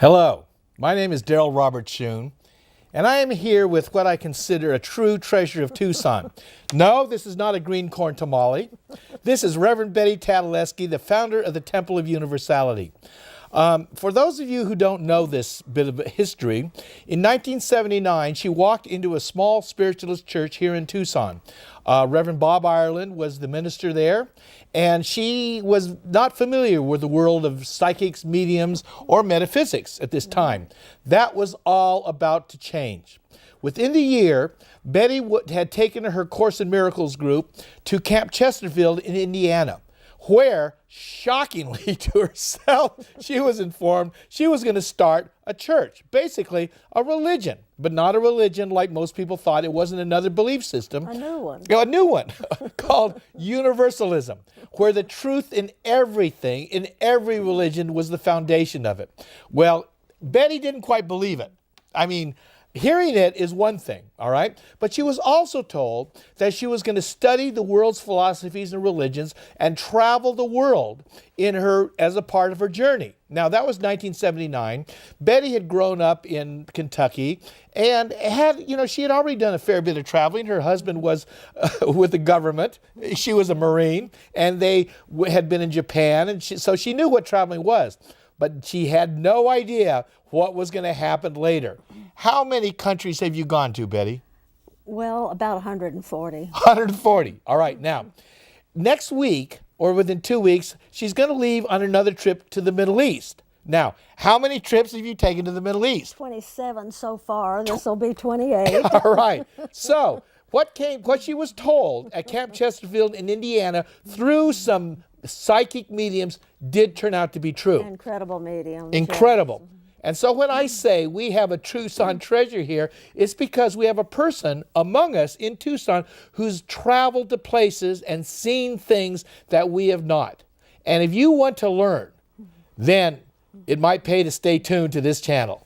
Hello, my name is Daryl Robert Schoon, and I am here with what I consider a true treasure of Tucson. No, this is not a green corn tamale. This is Reverend Betty Tatalajski, the founder of the Temple of Universality. For those of you who don't know this bit of history, in 1979, she walked into a small spiritualist church here in Tucson. Reverend Bob Ireland was the minister there, and she was not familiar with the world of psychics, mediums, or metaphysics at this time. That was all about to change. Within the year, Betty had taken her Course in Miracles group to Camp Chesterfield in Indiana, where, shockingly to herself, she was informed she was going to start a church, basically a religion, but not a religion like most people thought. It wasn't another belief system. A new one. A new one called Universalism, where the truth in everything, in every religion, was the foundation of it. Well, Betty didn't quite believe it. I mean, hearing it is one thing, all right? But she was also told that she was going to study the world's philosophies and religions and travel the world as a part of her journey. Now, that was 1979. Betty had grown up in Kentucky and she had already done a fair bit of traveling. Her husband was with the government. She was a Marine, and they had been in Japan, and so she knew what traveling was. But she had no idea what was going to happen later. How many countries have you gone to, Betty? Well, about 140. 140. All right. Now, next week, or within 2 weeks, she's going to leave on another trip to the Middle East. Now, how many trips have you taken to the Middle East? 27 so far. This will be 28. All right. So, what she was told at Camp Chesterfield in Indiana through some psychic mediums did turn out to be true. Incredible mediums. Incredible. Yes. And so when I say we have a Tucson treasure here, it's because we have a person among us in Tucson who's traveled to places and seen things that we have not. And if you want to learn, then it might pay to stay tuned to this channel.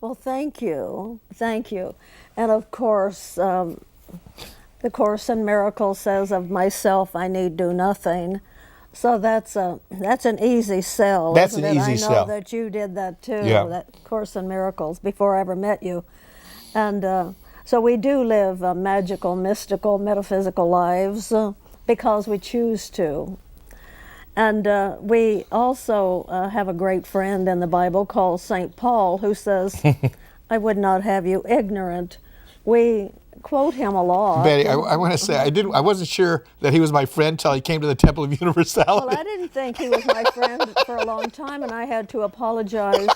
Well, thank you. Thank you. And of course, the Course in Miracles says of myself, I need do nothing. So that's an easy sell. That's an easy I know sell. that you did that too, Yeah. that Course in Miracles, before I ever met you. And so we do live magical, mystical, metaphysical lives because we choose to. And we also have a great friend in the Bible called St. Paul who says, I would not have you ignorant. We quote him a lot. Betty, I want to say I wasn't sure that he was my friend until he came to the Temple of Universality. Well, I didn't think he was my friend for a long time, and I had to apologize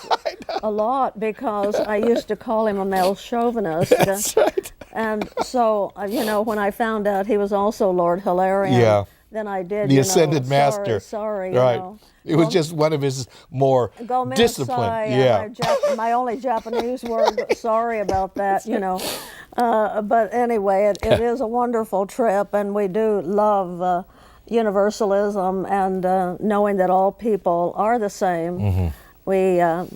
a lot because I used to call him a male chauvinist. That's right. And so, when I found out he was also Lord Hilarion, Yeah. then I did, The Ascended Master. Sorry, Right. It was just one of his more disciplined. Yeah. My only Japanese word, sorry about that, But anyway, it is a wonderful trip, and we do love universalism and knowing that all people are the same. Mm-hmm.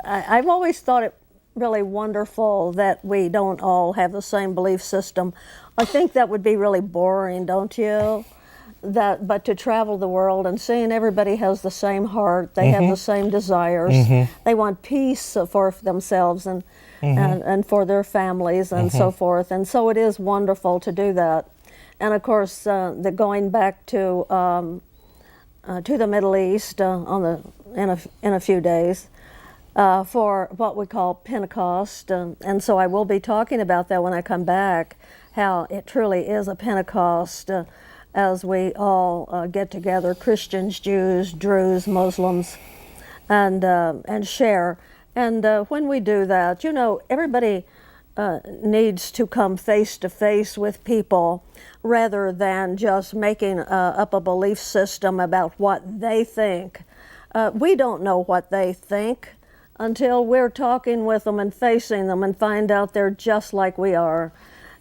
I've always thought it really wonderful that we don't all have the same belief system. I think that would be really boring, don't you? But to travel the world and seeing everybody has the same heart, they have the same desires, they want peace for themselves and for their families and so forth. And so it is wonderful to do that. And of course, going back to the Middle East in a few days for what we call Pentecost. And so I will be talking about that when I come back, how it truly is a Pentecost. As we all get together, Christians, Jews, Druze, Muslims, and share. And when we do that, everybody needs to come face to face with people rather than just making up a belief system about what they think. We don't know what they think until we're talking with them and facing them and find out they're just like we are.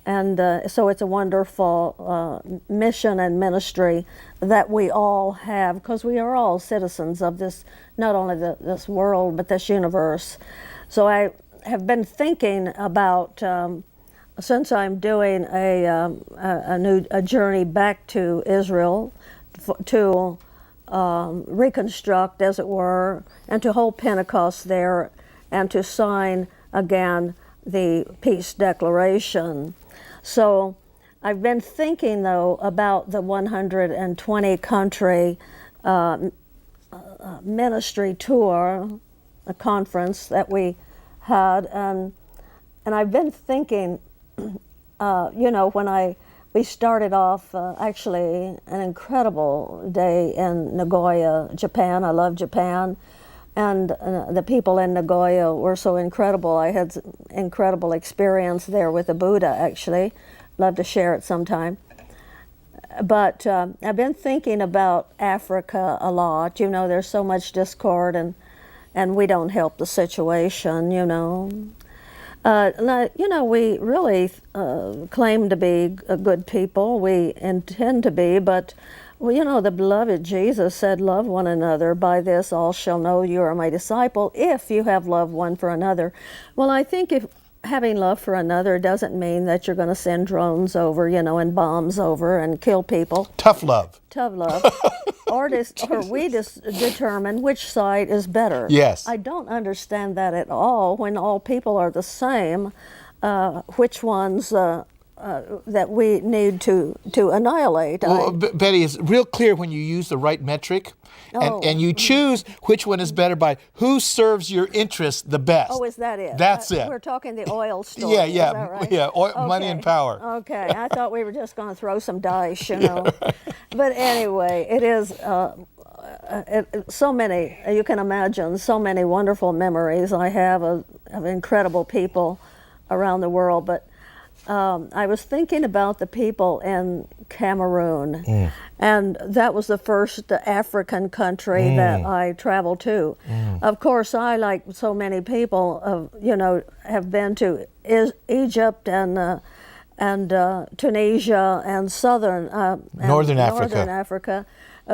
And so it's a wonderful mission and ministry that we all have, because we are all citizens of this, not only this world, but this universe. So I have been thinking about, since I'm doing a journey back to Israel to reconstruct, as it were, and to hold Pentecost there and to sign again the peace declaration. So I've been thinking, though, about the 120 country ministry tour, a conference that we had, and I've been thinking, when we started off actually an incredible day in Nagoya, Japan. I love Japan, and the people in Nagoya were so incredible. I had incredible experience there with the Buddha, actually. Love to share it sometime. But I've been thinking about Africa a lot. There's so much discord, and we don't help the situation, we really claim to be good people. We intend to be, but the beloved Jesus said, "Love one another. By this all shall know you are my disciple, if you have love one for another." Well, I think if having love for another doesn't mean that you're going to send drones over, and bombs over and kill people. Tough love. Tough love. or we determine which side is better. Yes. I don't understand that at all. When all people are the same, which ones that we need to annihilate? Well, Betty, it's real clear when you use the right metric, and you choose which one is better by who serves your interests the best. Oh, is that it? That's it. We're talking the oil story. Yeah, Is that right? yeah. Money and power. Okay, I thought we were just going to throw some dice, But anyway, it is so many. You can imagine so many wonderful memories I have of incredible people around the world. But I was thinking about the people in Cameroon, and that was the first African country that I traveled to. Of course, I, like so many people, have been to Egypt and Tunisia and Northern Africa.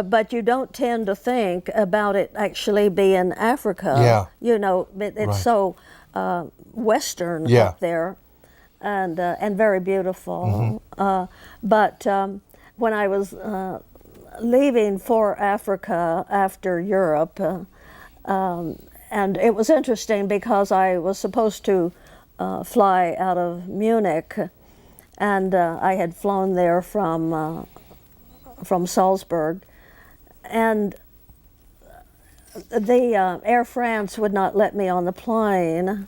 But you don't tend to think about it actually being Africa. Yeah. It's right. so Western up there. And very beautiful. But when I was leaving for Africa after Europe, and it was interesting because I was supposed to fly out of Munich, and I had flown there from Salzburg, and the Air France would not let me on the plane.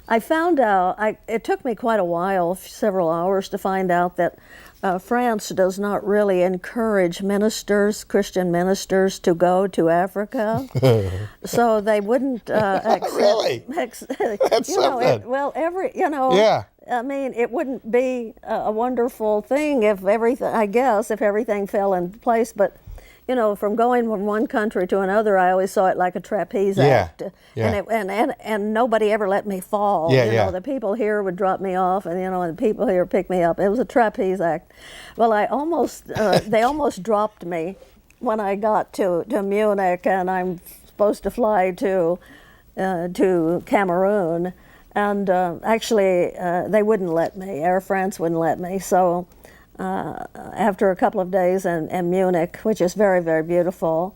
I found out, it took me quite a while, several hours, to find out that France does not really encourage Christian ministers, to go to Africa. So they wouldn't accept. Really? That's something. Yeah. I mean, it wouldn't be a wonderful thing if everything fell in place, but from going from one country to another, I always saw it like a trapeze act. Yeah. And nobody ever let me fall. The people here would drop me off, and the people here pick me up. It was a trapeze act. Well, they almost dropped me when I got to Munich, and I'm supposed to fly to Cameroon, and actually they wouldn't let me. Air France wouldn't let me. So after a couple of days in Munich, which is very, very beautiful,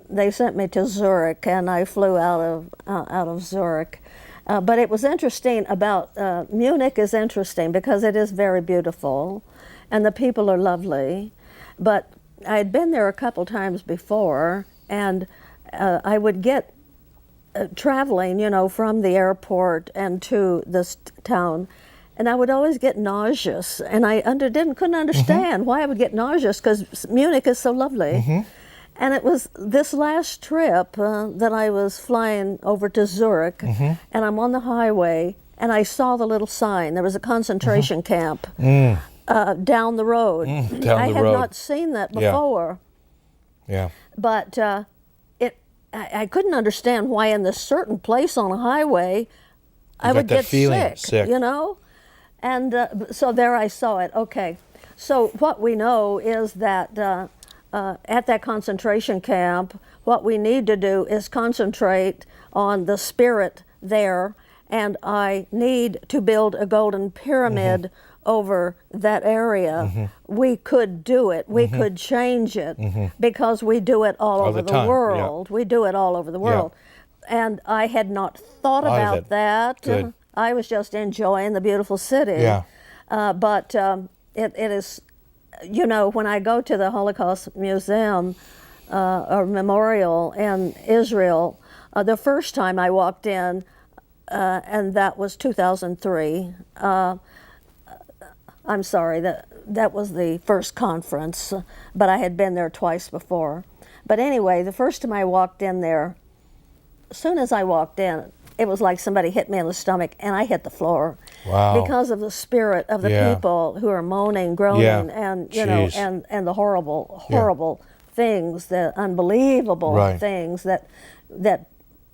they sent me to Zurich, and I flew out of Zurich. But it was interesting about Munich is interesting because it is very beautiful, and the people are lovely. But I had been there a couple times before, and I would get traveling, from the airport and to this town. And I would always get nauseous, and I couldn't understand why I would get nauseous, because Munich is so lovely. And it was this last trip that I was flying over to Zurich, and I'm on the highway, and I saw the little sign. There was a concentration camp down the road. I had not seen that before. Yeah. But I couldn't understand why in this certain place on a highway I would get sick. And so there I saw it. Okay, so what we know is that at that concentration camp, what we need to do is concentrate on the spirit there, and I need to build a golden pyramid over that area, we could do it. We could change it because we do it all over the time, yeah. world. We do it all over the world. And I had not thought about that. Good. I was just enjoying the beautiful city. Yeah. But it is, you know, when I go to the Holocaust Museum or Memorial in Israel, the first time I walked in, and that was 2003. I'm sorry, that was the first conference, but I had been there twice before. But anyway, the first time I walked in there, as soon as I walked in, it was like somebody hit me in the stomach, and I hit the floor. Wow. Because of the spirit of the people who are moaning, groaning, and you know, and the horrible things, the unbelievable things that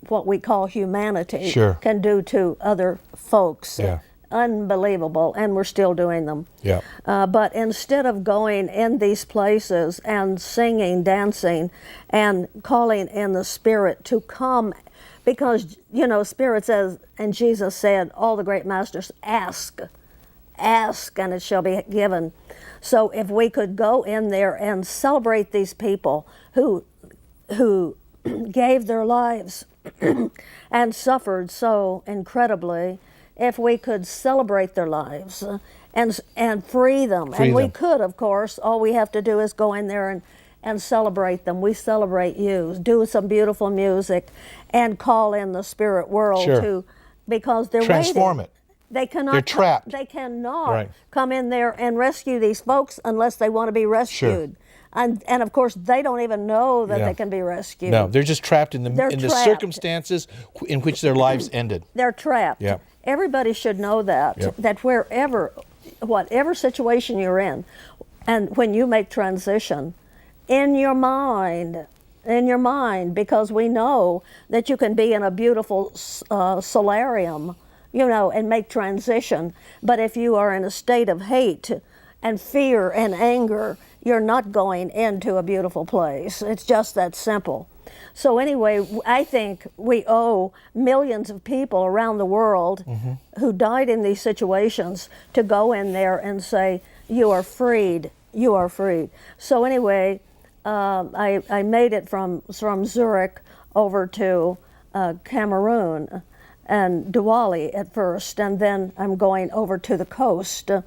what we call humanity can do to other folks. Unbelievable, and we're still doing them. But instead of going in these places and singing, dancing, and calling in the Spirit to come, because, you know, Spirit says, and Jesus said, all the great masters, ask, and it shall be given. So if we could go in there and celebrate these people who gave their lives and suffered so incredibly, if we could celebrate their lives and free them. We could, of course. All we have to do is go in there and celebrate them. We celebrate you. Do some beautiful music and call in the spirit world too, because they're transform waiting. it. They cannot. They're trapped. They cannot come in there and rescue these folks unless they want to be rescued. And of course, they don't even know that they can be rescued. No, they're just trapped in the circumstances in which their lives ended. They're trapped. Everybody should know that, that whatever situation you're in, and when you make transition, in your mind, because we know that you can be in a beautiful solarium, you know, and make transition, but if you are in a state of hate and fear and anger, you're not going into a beautiful place. It's just that simple. So anyway, I think we owe millions of people around the world who died in these situations to go in there and say, you are freed, you are freed. So anyway, I made it from Zurich over to Cameroon and Douala at first, and then I'm going over to the coast to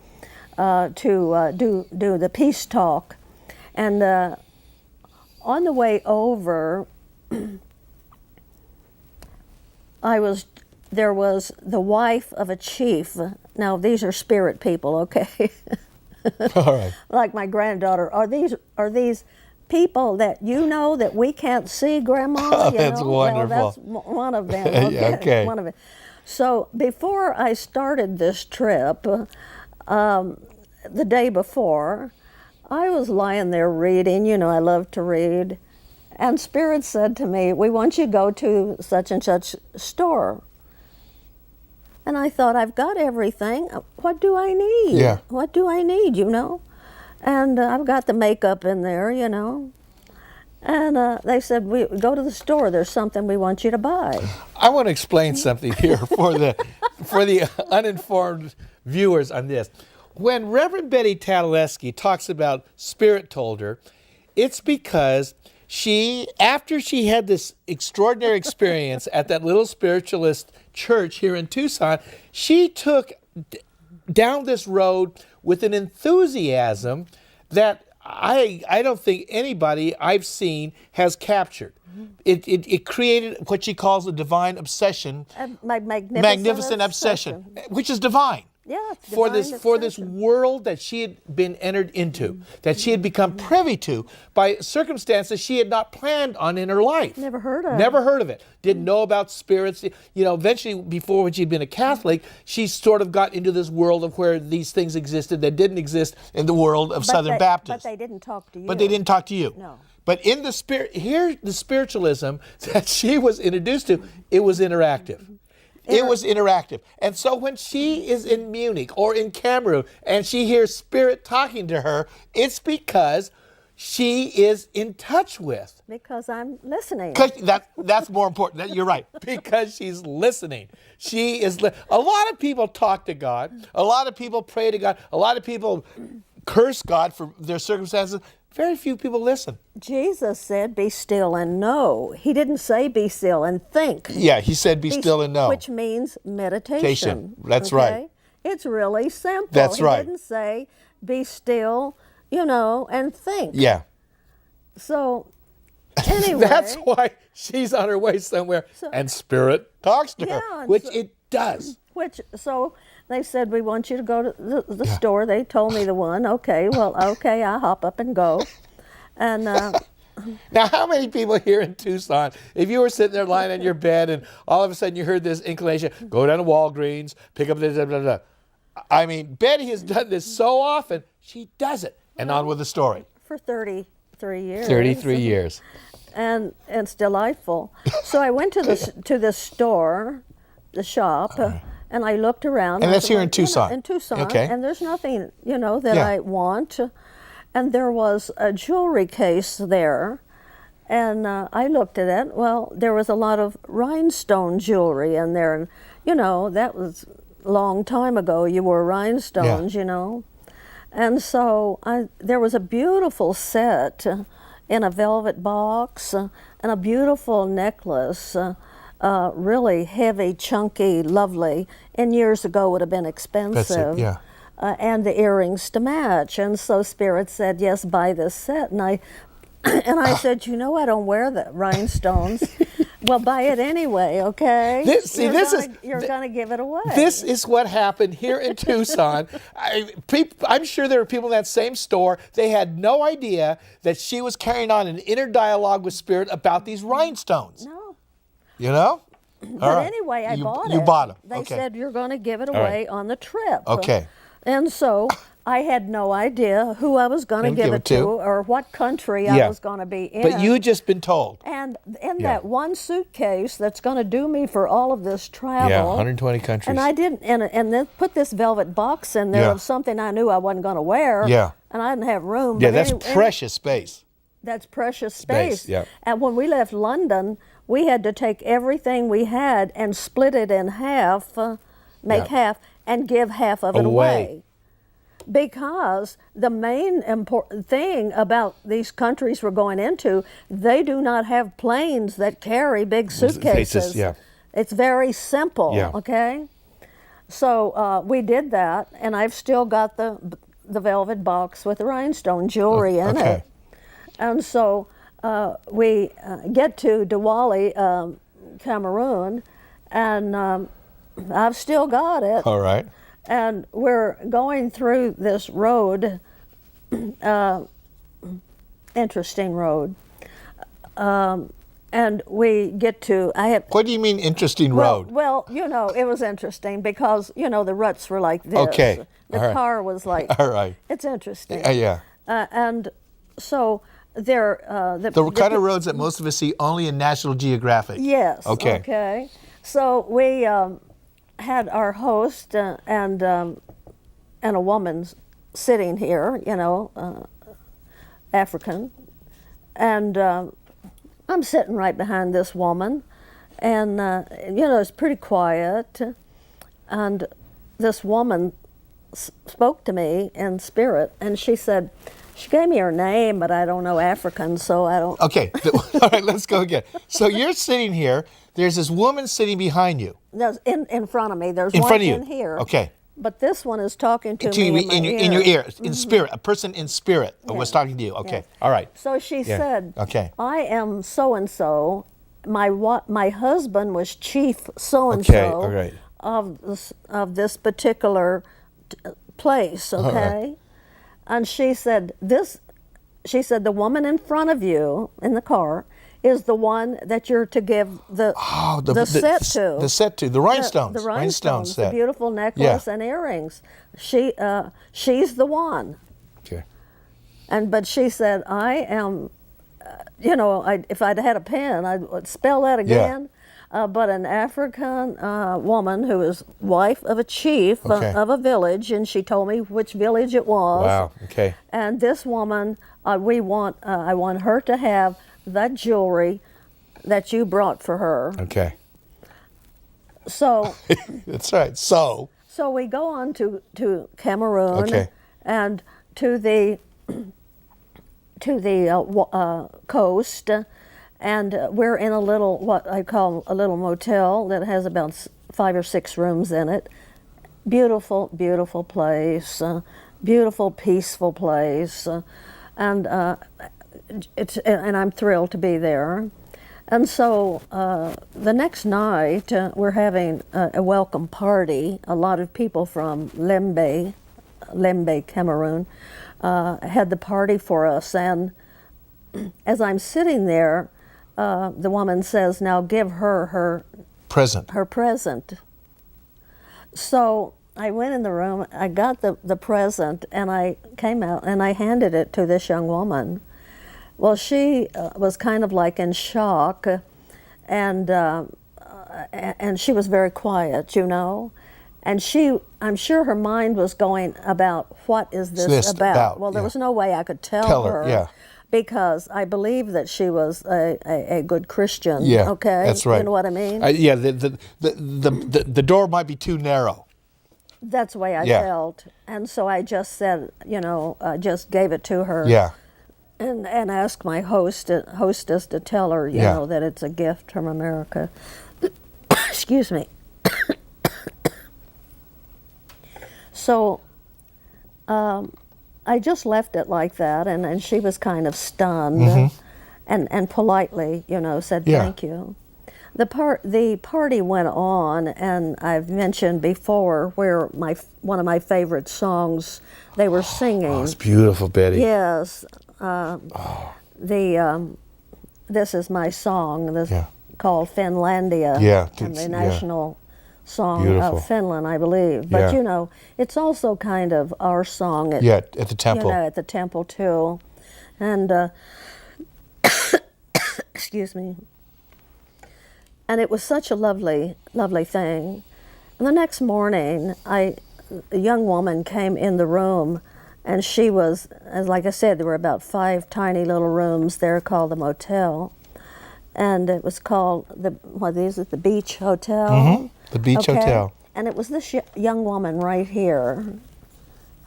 do the peace talk. And on the way over, there was the wife of a chief. Now these are spirit people, okay? All right. Like my granddaughter. Are these people that you know that we can't see, Grandma? Oh, that's wonderful. Well, that's one of them. Okay. One of it. So before I started this trip, the day before, I was lying there reading. You know, I love to read. And Spirit said to me, we want you to go to such and such store. And I thought, I've got everything. What do I need? What do I need, you know? And I've got the makeup in there, you know. And they said, we go to the store. There's something we want you to buy. I want to explain something here for the uninformed viewers on this. When Reverend Betty Tatalajski talks about Spirit told her, it's because after she had this extraordinary experience at that little spiritualist church here in Tucson, she took down this road with an enthusiasm that I don't think anybody I've seen has captured. It created what she calls a divine obsession, magnificent obsession, which is divine. Yeah, for this world that she had been entered into, that she had become privy to by circumstances she had not planned on in her life. Never heard of it. Didn't know about spirits. You know, eventually, before when she'd been a Catholic, she sort of got into this world of where these things existed that didn't exist in the world of Southern Baptists. But they didn't talk to you. But they didn't talk to you. No. But in the spirit, here's the spiritualism that she was introduced to. It was interactive. It was interactive. And so when she is in Munich or in Cameroon and she hears Spirit talking to her, it's because she is in touch with. Because I'm listening. That's more important. You're right. Because she's listening. She is. A lot of people talk to God. A lot of people pray to God. A lot of people curse God for their circumstances. Very few people listen. Jesus said, "Be still and know." He didn't say, "Be still and think." Yeah, he said, "Be still and know," which means meditation. That's right. It's really simple. That's right. He didn't say, "Be still, and think." Yeah. So, anyway. That's why she's on her way somewhere, and Spirit talks to her, which it does. So they said, "We want you to go to the store." They told me the one. Okay, I hop up and go. And now, how many people here in Tucson, if you were sitting there lying on your bed and all of a sudden you heard this inclination, go down to Walgreens, pick up this, blah, blah, blah. I mean, Betty has done this so often, she does it. And on with the story. For 33 years. 33 years. And it's delightful. So I went to the store, the shop, and I looked around. And that's here in Tucson. In Tucson. Okay. And there's nothing, that I want. And there was a jewelry case there. And I looked at it. Well, there was a lot of rhinestone jewelry in there. And, that was a long time ago. You wore rhinestones, And so there was a beautiful set in a velvet box and a beautiful necklace, really heavy, chunky, lovely. And years ago would have been expensive. Yeah. And the earrings to match. And so Spirit said, "Yes, buy this set." And I said, I don't wear the rhinestones. Well, buy it anyway, okay? You're going to give it away. This is what happened here in Tucson. I'm sure there were people in that same store. They had no idea that she was carrying on an inner dialogue with Spirit about these rhinestones. No. But anyway, I bought it. You bought them. They said, "You're going to give it away on the trip." Okay. And so I had no idea who I was going to give it to or what country I was going to be in. But you had just been told. And in that one suitcase that's going to do me for all of this travel. Yeah, 120 countries. And I didn't, and then put this velvet box in there of something I knew I wasn't going to wear. Yeah. And I didn't have room. Yeah, that's precious space. That's precious space. Yeah. And when we left London, we had to take everything we had and split it in half, make half, and give half of it away. Because the main important thing about these countries we're going into, they do not have planes that carry big suitcases. It's very simple, okay? So we did that, and I've still got the velvet box with the rhinestone jewelry in it. And so we get to Diwali, Cameroon, and I've still got it. All right. And we're going through this road, interesting road, and we get to, What do you mean interesting road? Well, it was interesting because, the ruts were like this. Okay. The car was like, all right. It's interesting. Yeah. And so there, the kind of roads that most of us see only in National Geographic. Yes. Okay. Okay. So we had our host and a woman sitting here, African, and I'm sitting right behind this woman, and it's pretty quiet, and this woman spoke to me in spirit, and she said, she gave me her name, but I don't know African, so I don't. Okay, all right, let's go again. So you're sitting here. There's this woman sitting behind you. There's in front of me. There's in one front of you. in here. Okay. But this one is talking to me in your ear, in spirit. A person in spirit was talking to you. Okay, all right. So she said, "Okay, I am so and so. My husband was chief so and okay, all so right. of this particular place. Okay." And she said, the woman in front of you in the car is the one that you're to give the set to. The set to, the rhinestones. The rhinestones, set. the beautiful necklace and earrings. She's the one. Okay. But she said, I am, if I'd had a pen, I would spell that again. But an African woman who is wife of a chief of a village, and she told me which village it was. Wow, okay. And this woman I want her to have that jewelry that you brought for her. Okay. So That's right. So we go on to Cameroon Okay. and to the coast, and we're in a little, what I call a little motel that has about 5 or 6 rooms in it. Beautiful, beautiful place, beautiful, peaceful place, and I'm thrilled to be there. And so the next night we're having a welcome party. A lot of people from Lembe, Cameroon, had the party for us. And as I'm sitting there, the woman says, "Now give her present. her present." So I went in the room, I got the present, and I came out and I handed it to this young woman. Well, she was kind of like in shock, and she was very quiet, you know. And I'm sure her mind was going about, what is this about? Well, there was no way I could tell her. Yeah. Because I believe that she was a good Christian. Yeah, okay, that's right. You know what I mean? Yeah, the door might be too narrow. That's the way I Yeah. felt, and so I just said, just gave it to her. Yeah. And asked my hostess to tell her, you Yeah. know, that it's a gift from America. Excuse me. So I just left it like that, and she was kind of stunned, and politely, you know, said Yeah. thank you. The party went on, and I've mentioned before where one of my favorite songs they were singing. Oh, it's beautiful, Betty. Yes, this is my song. This Yeah. called Finlandia. Yeah, and it's- the yeah. national song Beautiful. of Finland, I believe. But Yeah. you know, it's also kind of our song. At the temple. You know, at the temple too, and excuse me. And it was such a lovely, lovely thing. And the next morning, a young woman came in the room, and she was, as like I said, there were about 5 tiny little rooms there called the motel, and it was called the Beach Hotel. The Beach Hotel. And it was this young woman right here.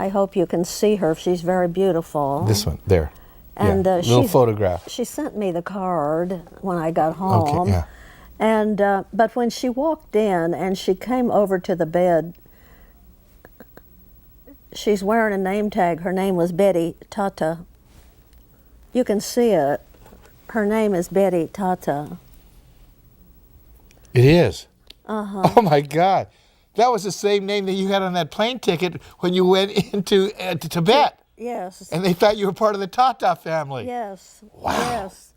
I hope you can see her. She's very beautiful. This one there. And yeah. Little photograph. She sent me the card when I got home. Okay. Yeah. And but when she walked in and she came over to the bed, she's wearing a name tag. Her name was Betty Tata. You can see it. Her name is Betty Tata. It is. Uh-huh. Oh my God, that was the same name that you had on that plane ticket when you went into to Tibet. Yes. And they thought you were part of the Tata family. Yes. Wow. Yes.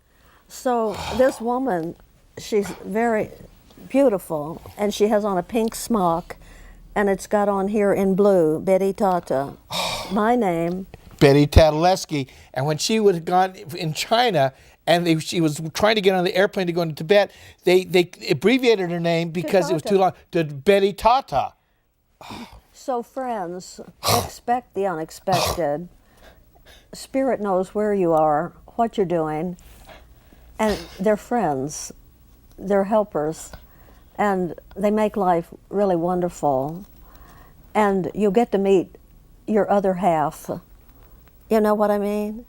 So this woman, she's very beautiful, and she has on a pink smock, and it's got on here in blue, Betty Tata, my name. Betty Tatalajski. And when she was gone in China, and she was trying to get on the airplane to go into Tibet, they abbreviated her name because it was too long, to Betty Tata. So friends, expect the unexpected. Spirit knows where you are, what you're doing, and they're friends, they're helpers, and they make life really wonderful. And you get to meet your other half. You know what I mean?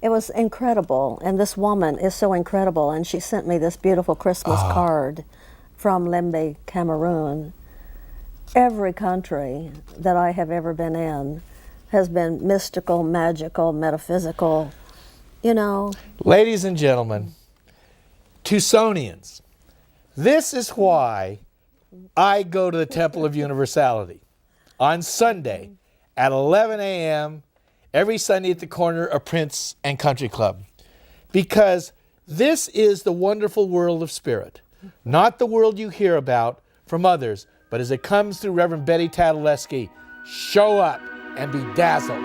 It was incredible, and this woman is so incredible, and she sent me this beautiful Christmas card from Lembe, Cameroon. Every country that I have ever been in has been mystical, magical, metaphysical, you know. Ladies and gentlemen, Tucsonians, this is why I go to the Temple of Universality on Sunday at 11 a.m. every Sunday at the corner of Prince and Country Club. Because this is the wonderful world of spirit, not the world you hear about from others, but as it comes through Reverend Betty Tatalajski. Show up and be dazzled.